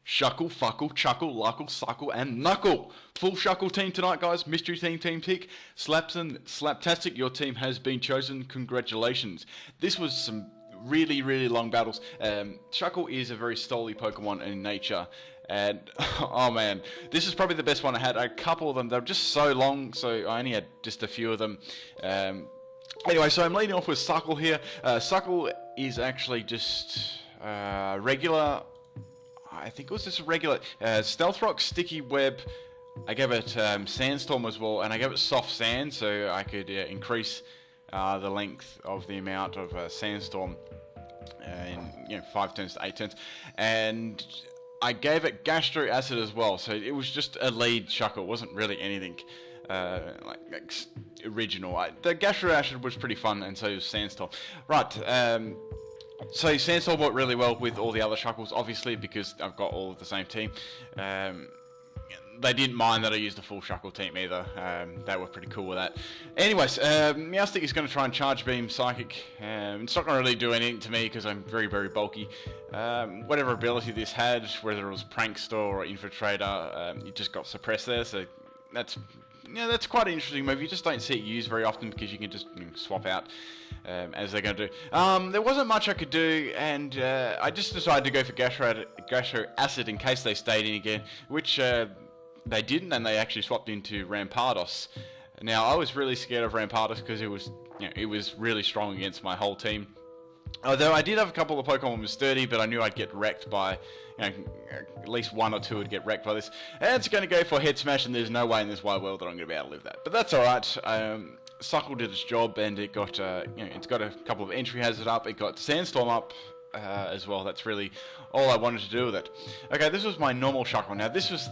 Shuckle, Fuckle, Chuckle, Luckle, Suckle, and Knuckle. Full Shuckle team tonight, guys. Mystery team, Team Tick. Slapson, Slaptastic, your team has been chosen. Congratulations. This was some really, really long battles. Shuckle is a very stolly Pokemon in nature. And, oh man, this is probably the best one I had. A couple of them, they're just so long, so I only had just a few of them. Anyway, so I'm leading off with Suckle here. Suckle is actually just regular... I think it was just a regular Stealth Rock, Sticky Web. I gave it Sandstorm as well, and I gave it Soft Sand so I could increase the length of the amount of Sandstorm in 5 turns to 8 turns. And I gave it Gastro Acid as well, so it was just a lead Shuckle. It wasn't really anything like original. The Gastro Acid was pretty fun, and so was Sandstorm. Right. So Sandstorm worked really well with all the other Shuckles, obviously, because I've got all of the same team. They didn't mind that I used a full Shuckle team either. They were pretty cool with that. Anyways, Meowstic is going to try and Charge Beam Psychic. It's not going to really do anything to me because I'm very, very bulky. Whatever ability this had, whether it was Prankster or Infiltrator, it just got suppressed there, so that's quite an interesting move. You just don't see it used very often because you can just swap out as they're going to do. There wasn't much I could do, and I just decided to go for Gastro Acid in case they stayed in again, which they didn't, and they actually swapped into Rampardos. Now, I was really scared of Rampardos because it was really strong against my whole team. Although I did have a couple of Pokemon with sturdy, but I knew I'd get wrecked by, at least one or two would get wrecked by this. And it's going to go for Head Smash, and there's no way in this wide world that I'm going to be able to live that. But that's alright. Suckle did its job, and it got, it's got a couple of Entry Hazard up, it got Sandstorm up as well. That's really all I wanted to do with it. Okay, this was my normal Shuckle. Now this was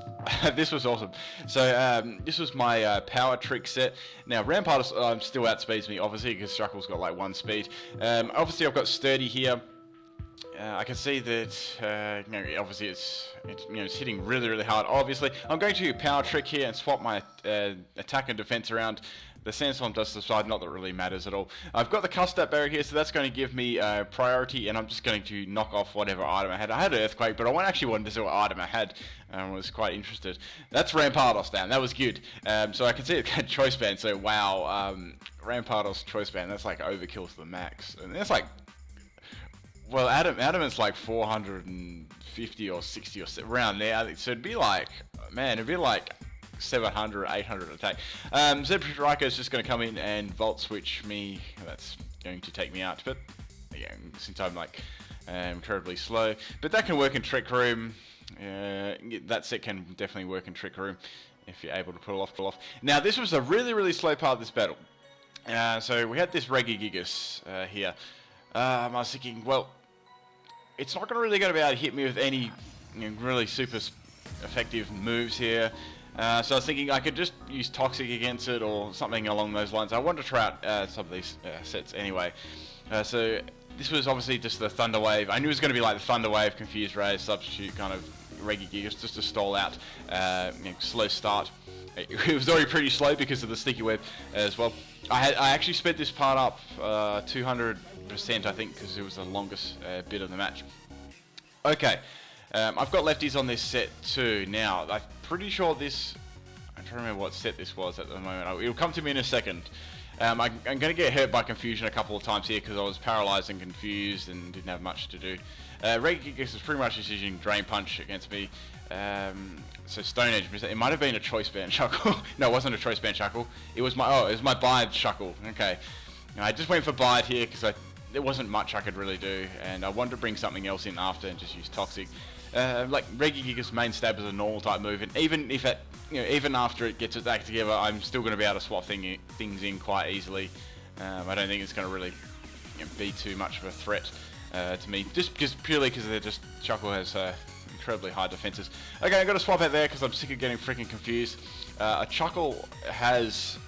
this was awesome. So this was my Power Trick set. Now Rampardos still outspeeds me, obviously, because Shuckle's got like 1 speed. Obviously I've got Sturdy here. I can see that obviously it's hitting really, really hard. Obviously I'm going to Power Trick here and swap my attack and defense around. The Sandstorm does the side, not that it really matters at all. I've got the Custap Barrier here, so that's going to give me priority, and I'm just going to knock off whatever item I had. I had an Earthquake, but I actually wanted to see what item I had, and was quite interested. That's Rampardos down, that was good. So I can see it had Choice Band, so wow, Rampardos Choice Band, that's like overkill to the max. And that's like, well, Adamant's like 450 or 60 or around there, so it'd be like, man, it'd be like 700, 800 attack. Zebraiker is just going to come in and Volt Switch me. That's going to take me out, but yeah, since I'm like incredibly slow. But that can work in Trick Room. That set can definitely work in Trick Room if you're able to pull off. Now this was a really, really slow part of this battle. So we had this Regigigas here. I was thinking, well, it's not really going to be able to hit me with any really super effective moves here. So I was thinking I could just use Toxic against it or something along those lines. I wanted to try out some of these sets anyway. So this was obviously just the Thunder Wave. I knew it was going to be like the Thunder Wave, Confused Ray, Substitute kind of Regigigas, just to stall out, slow start. It was already pretty slow because of the Sticky Web as well. I actually sped this part up 200%, I think, because it was the longest bit of the match. Okay. I've got lefties on this set too. Now, I'm pretty sure this... I'm trying to remember what set this was at the moment. It'll come to me in a second. I'm going to get hurt by Confusion a couple of times here because I was paralysed and confused and didn't have much to do. Regigigas is pretty much just using Drain Punch against me. So Stone Edge, it might have been a Choice Band Shuckle. No, it wasn't a Choice Band Shuckle. It was my Bide Shuckle. Okay. I just went for Bide here because there wasn't much I could really do, and I wanted to bring something else in after and just use Toxic. Like Regigigas main stab is a normal type move, and even if it, even after it gets its act together, I'm still going to be able to swap things in quite easily. I don't think it's going to really be too much of a threat to me, just purely because Shuckle has incredibly high defenses. Okay, I've got to swap out there because I'm sick of getting freaking confused. A Shuckle has,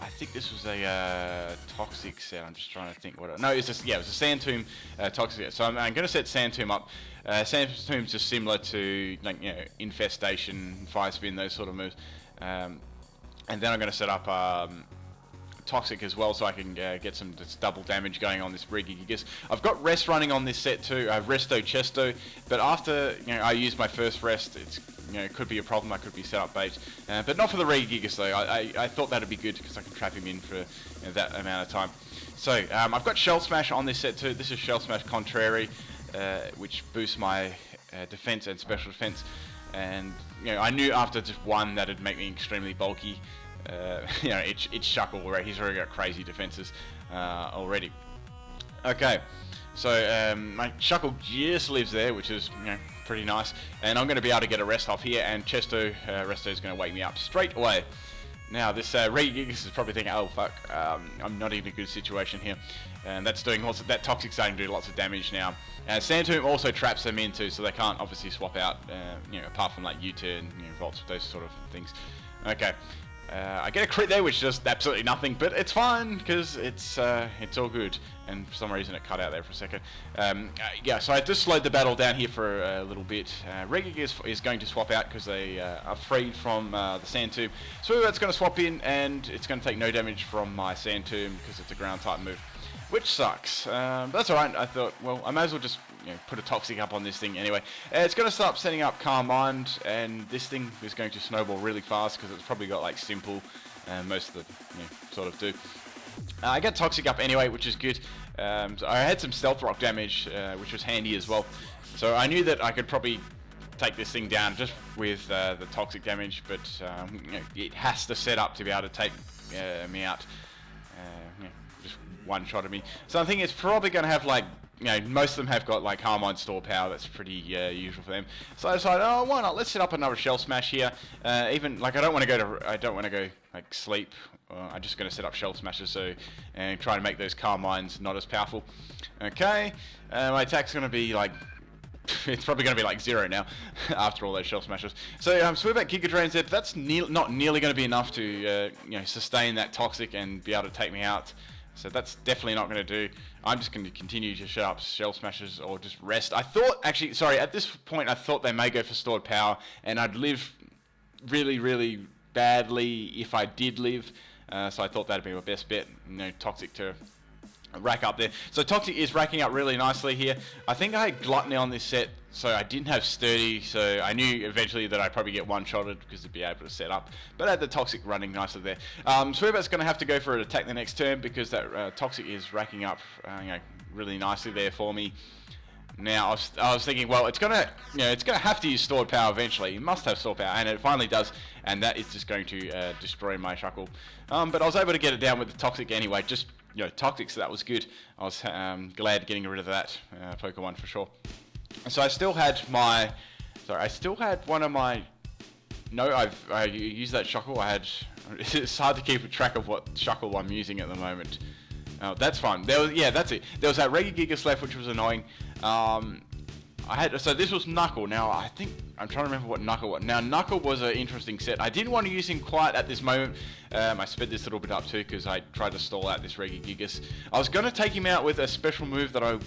I think this was a Toxic set. I'm just trying to think what. No, it was a Sand Tomb Toxic set. So I'm going to set Sand Tomb up. Sand Tomb's just similar to Infestation, Fire Spin, those sort of moves. And then I'm going to set up Toxic as well, so I can get some double damage going on this Regigigas. I've got rest running on this set too. I have Resto Chesto, but after I use my first rest, it's it could be a problem. I could be set up bait, but not for the Regigigas though. I thought that'd be good because I can trap him in for that amount of time. So I've got Shell Smash on this set too. This is Shell Smash Contrary, which boosts my defense and special defense. And I knew after just one that it'd make me extremely bulky. It's Shuckle, right? He's already got crazy defenses already. Okay, so my Shuckle just lives there, which is pretty nice. And I'm going to be able to get a rest off here, and Resto is going to wake me up straight away. Now this Regigigas is probably thinking, oh fuck, I'm not in a good situation here, and that's doing lots of, that Toxic's starting to do lots of damage now. Sand Tomb also traps them in too, so they can't obviously swap out, apart from like U-turn, Volts, those sort of things. Okay, I get a crit there, which does absolutely nothing, but it's fine because it's all good. And for some reason it cut out there for a second. Yeah, so I just slowed the battle down here for a little bit. Regigigas is going to swap out because they are freed from the Sand Tomb. So that's going to swap in, and it's going to take no damage from my Sand Tomb because it's a ground type move, which sucks. But that's alright. I thought, well, I may as well just put a Toxic up on this thing anyway. It's going to start setting up Calm Mind, and this thing is going to snowball really fast because it's probably got like Simple, most of the sort of do. I get Toxic up anyway, which is good. So I had some Stealth Rock damage, which was handy as well. So I knew that I could probably take this thing down just with the Toxic damage, but it has to set up to be able to take me out. Just one shot at me. So I think it's probably going to have like, most of them have got like Harmine Store Power. That's pretty usual for them. So I decided, oh, why not? Let's set up another Shell Smash here. Even like I don't want to go like sleep. I'm just going to set up Shell Smashes and try to make those Carmines not as powerful. Okay, my attack's going to be like, it's probably going to be like 0 now after all those Shell Smashes. So Sweep at Giga Drains there, but that's not nearly going to be enough to sustain that Toxic and be able to take me out. So that's definitely not going to do. I'm just going to continue to shut up Shell Smashes or just rest. I thought, actually, sorry, at this point I thought they may go for Stored Power, and I'd live really, really badly if I did live. So I thought that'd be my best bet, Toxic to rack up there. So Toxic is racking up really nicely here. I think I had Gluttony on this set, so I didn't have Sturdy, so I knew eventually that I'd probably get one-shotted because it'd be able to set up. But I had the Toxic running nicely there. Swearbat's going to have to go for an attack the next turn because that Toxic is racking up really nicely there for me. Now I was thinking, well, it's gonna have to use Stored Power eventually. It must have Stored Power, and it finally does, and that is just going to destroy my Shuckle. But I was able to get it down with the Toxic anyway. Just Toxic, so that was good. I was glad getting rid of that Pokemon for sure. So I still had one of my. No, I used that Shuckle. It's hard to keep track of what Shuckle I'm using at the moment. Oh, that's fine. That's it. There was that Regigigas left, which was annoying. So this was Knuckle. Now I'm trying to remember what Knuckle was. Now Knuckle was an interesting set. I didn't want to use him quite at this moment. I sped this a little bit up too because I tried to stall out this Regigigas. I was going to take him out with a special move that I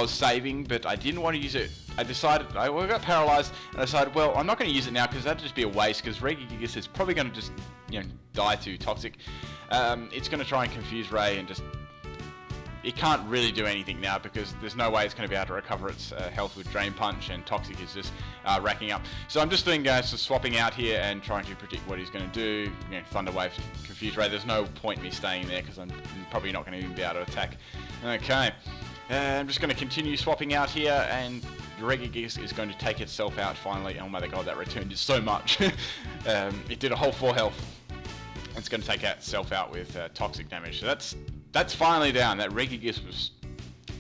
was saving, but I didn't want to use it. I got paralyzed, and I decided, well, I'm not going to use it now because that'd just be a waste. Because Regigigas is probably going to just die to Toxic. It's going to try and confuse Ray and just. It can't really do anything now because there's no way it's going to be able to recover its health with Drain Punch, and Toxic is just racking up. So I'm just doing swapping out here and trying to predict what he's going to do. Thunder Wave, Confuse Ray. There's no point in me staying there because I'm probably not going to even be able to attack. Okay, I'm just going to continue swapping out here, and Regigigas is going to take itself out finally. Oh my god, that returned is so much. It did a whole 4 health. It's going to take itself out with Toxic damage. So that's finally down. That Regigigas was...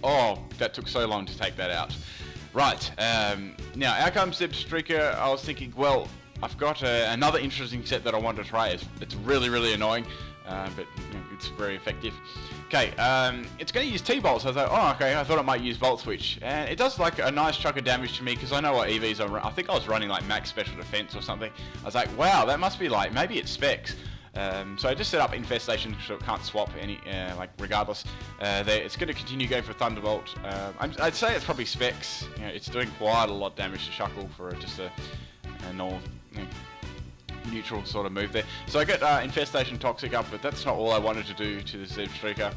Oh, that took so long to take that out. Right, now out comes Zipstreaker. I was thinking, well, I've got another interesting set that I want to try. It's really, really annoying, but it's very effective. Okay, it's going to use T-Bolts. I was like, oh, okay, I thought it might use Volt Switch. And it does like a nice chunk of damage to me because I know what EVs I'm running. I think I was running like max special defense or something. I was like, wow, that must be like, maybe it's specs. So I just set up Infestation so it can't swap any, regardless. It's going to continue going for Thunderbolt. I'd say it's probably specs. It's doing quite a lot of damage to Shuckle for just a normal neutral sort of move there. So I got Infestation Toxic up, but that's not all I wanted to do to the Zebstrika.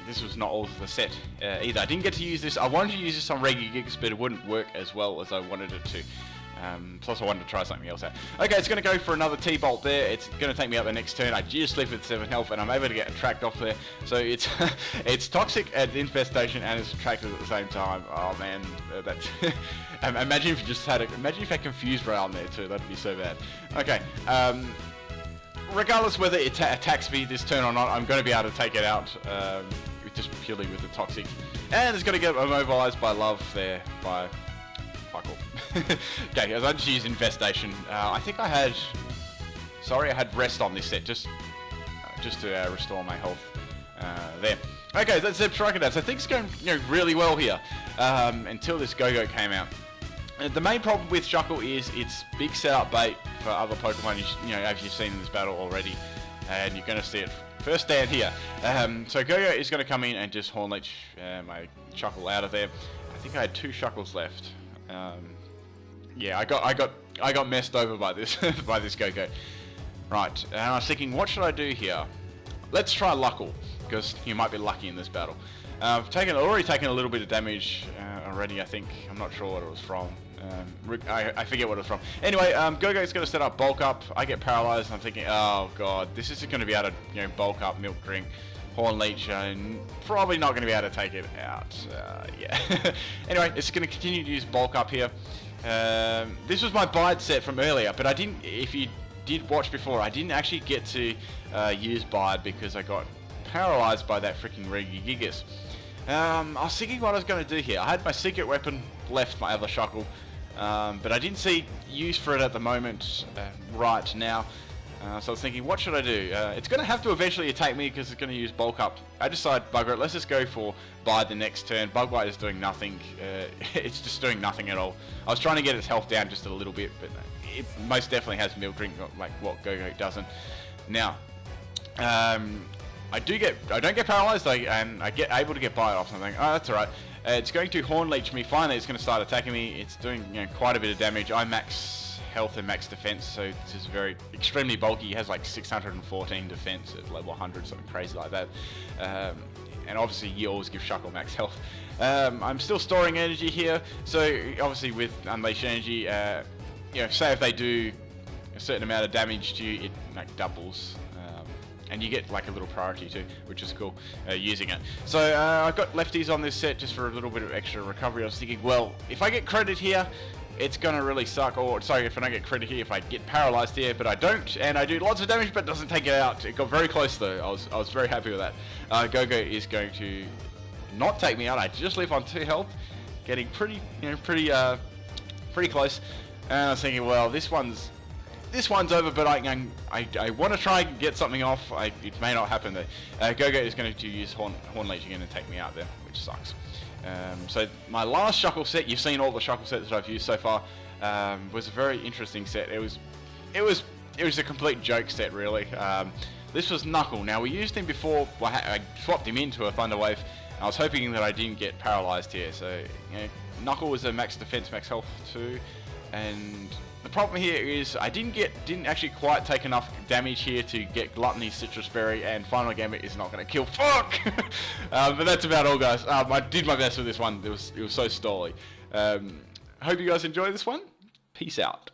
This was not all of the set either. I didn't get to use this. I wanted to use this on Regigigas, but it wouldn't work as well as I wanted it to. Plus I wanted to try something else out. Okay, it's going to go for another T-Bolt there. It's going to take me out the next turn. I just left with 7 health and I'm able to get attract off there. So it's it's toxic at Infestation and it's attracted at the same time. Oh man, that's... imagine if you just had imagine if I confused around there too. That'd be so bad. Okay, regardless whether it attacks me this turn or not, I'm going to be able to take it out just purely with the toxic. And it's going to get immobilized by love there by... Okay, as I just used Infestation, I think I had... Sorry, I had Rest on this set, just to restore my health there. Okay, that's Zebstrika. So things are going really well here, until this Go-Go came out. The main problem with Shuckle is it's big setup bait for other Pokemon, as you've seen in this battle already, and you're going to see it first down here. So Go-Go is going to come in and just Horn Leech my Shuckle out of there. I think I had 2 Shuckles left. Yeah, I got messed over by this by this Go-Go. Right, and I was thinking, what should I do here? Let's try Luckle, because you might be lucky in this battle. I've already taken a little bit of damage already, I think. I'm not sure what it was from. I forget what it was from. Anyway, Go-Go's going to set up Bulk Up. I get paralyzed, and I'm thinking, oh god, this isn't going to be able to Bulk Up, Milk Drink, Horn Leech, and probably not going to be able to take it out. Yeah. Anyway, it's going to continue to use Bulk Up here. This was my Bide set from earlier, but I didn't, if you did watch before, I didn't actually get to use Bide because I got paralyzed by that freaking Regigigas. I was thinking what I was going to do here. I had my secret weapon left, my other Shuckle, but I didn't see use for it at the moment right now. So I was thinking, what should I do? It's going to have to eventually attack me because it's going to use Bulk Up. I decided, bugger it, let's just go for Bide the next turn. Bug Bite is doing nothing. It's just doing nothing at all. I was trying to get its health down just a little bit, but it most definitely has Milk Drink, like what Go-Go doesn't. Now, I don't get paralyzed, and I get able to get Bite off something. Oh, that's alright. It's going to Horn Leech me. Finally, it's going to start attacking me. It's doing quite a bit of damage. I max health and max defense, so this is extremely bulky. He has like 614 defense at level 100, something crazy like that. And obviously you always give Shuckle max health. I'm still storing energy here, so obviously with Unleash Energy, say if they do a certain amount of damage to you, it like doubles. And you get like a little priority too, which is cool, using it. So I got lefties on this set just for a little bit of extra recovery. I was thinking, well, if I get credit here, it's gonna really suck. Or sorry, if I don't get credit here, if I get paralyzed here, but I don't, and I do lots of damage, but it doesn't take it out. It got very close though. I was very happy with that. Go-Go is going to not take me out. I just live on 2 health, getting pretty close. And I was thinking, well, this one's over, but I want to try and get something off. It may not happen though. Go-Go is going to use Horn Leech again and take me out there, which sucks. So my last Shuckle set, you've seen all the Shuckle sets that I've used so far, was a very interesting set. It was a complete joke set really. This was Knuckle. Now we used him before. I swapped him into a Thunder Wave. I was hoping that I didn't get paralyzed here. So Knuckle was a max defense, max health too, and the problem here is I didn't actually quite take enough damage here to get Gluttony, Citrus Berry, and Final Gambit is not going to kill. Fuck! But that's about all, guys. I did my best with this one. It was so stally. Hope you guys enjoy this one. Peace out.